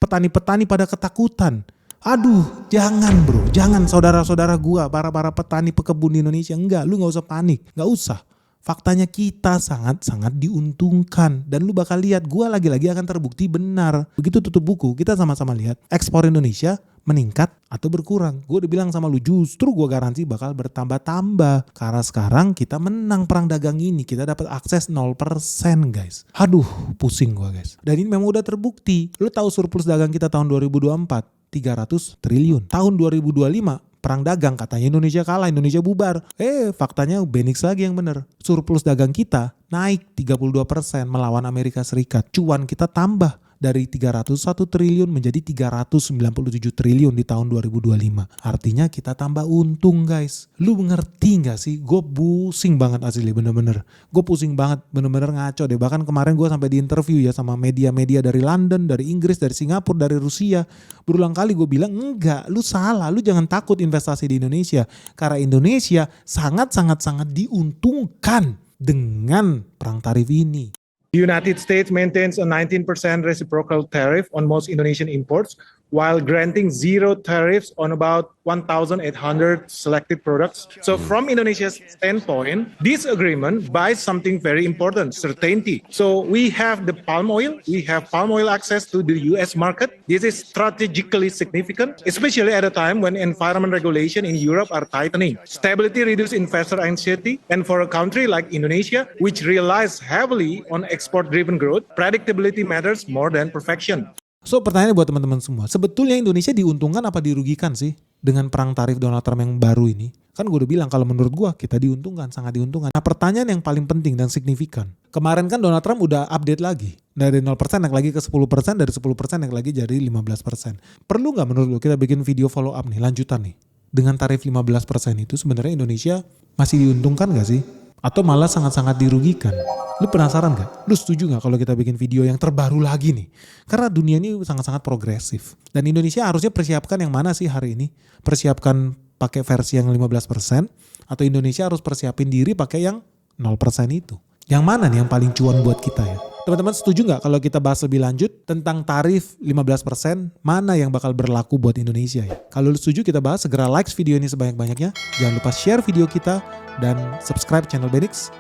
Petani-petani pada ketakutan. Aduh, jangan bro, jangan saudara-saudara gua, para petani pekebun di Indonesia. Enggak, lu gak usah panik, gak usah. Faktanya kita sangat-sangat diuntungkan. Dan lu bakal lihat gua lagi-lagi akan terbukti benar. Begitu tutup buku, kita sama-sama lihat ekspor Indonesia meningkat atau berkurang. Gue udah bilang sama lu, justru gue garansi bakal bertambah-tambah. Karena sekarang kita menang perang dagang ini. Kita dapat akses 0% guys. Aduh, pusing gue guys. Dan ini memang udah terbukti. Lu tahu surplus dagang kita tahun 2024? 300 triliun. Tahun 2025 perang dagang katanya Indonesia kalah, Indonesia bubar. Faktanya Benix lagi yang bener. Surplus dagang kita naik 32% melawan Amerika Serikat. Cuan kita tambah dari 301 triliun menjadi 397 triliun di tahun 2025. Artinya kita tambah untung guys. Lu ngerti gak sih? Gue pusing banget asli bener-bener. Gue pusing banget, bener-bener ngaco deh. Bahkan kemarin gue sampai di interview ya sama media-media dari London, dari Inggris, dari Singapura, dari Rusia. Berulang kali gue bilang enggak, lu salah. Lu jangan takut investasi di Indonesia. Karena Indonesia sangat-sangat diuntungkan dengan perang tarif ini. The United States maintains a 19% reciprocal tariff on most Indonesian imports, while granting zero tariffs on about 1,800 selected products. So from Indonesia's standpoint, this agreement buys something very important, certainty. So we have the palm oil, we have palm oil access to the US market. This is strategically significant, especially at a time when environment regulation in Europe are tightening. Stability reduces investor anxiety, and for a country like Indonesia, which relies heavily on export-driven growth, predictability matters more than perfection. So pertanyaannya buat teman-teman semua, sebetulnya Indonesia diuntungkan apa dirugikan sih dengan perang tarif Donald Trump yang baru ini? Kan gue udah bilang kalau menurut gue kita diuntungkan, sangat diuntungkan. Nah pertanyaan yang paling penting dan signifikan, kemarin kan Donald Trump udah update lagi. Dari 0% naik lagi ke 10%, dari 10% naik lagi jadi 15%. Perlu gak menurut lo kita bikin video follow up nih, lanjutan nih. Dengan tarif 15% itu sebenarnya Indonesia masih diuntungkan gak sih? Atau malah sangat-sangat dirugikan? Lu penasaran gak? Lu setuju gak kalau kita bikin video yang terbaru lagi nih? Karena dunia ini sangat-sangat progresif. Dan Indonesia harusnya persiapkan yang mana sih hari ini? Persiapkan pakai versi yang 15%? Atau Indonesia harus persiapin diri pakai yang 0% itu? Yang mana nih yang paling cuan buat kita ya? Teman-teman setuju gak kalau kita bahas lebih lanjut tentang tarif 15% mana yang bakal berlaku buat Indonesia ya? Kalau lu setuju kita bahas, segera like video ini sebanyak-banyaknya. Jangan lupa share video kita dan subscribe channel Benix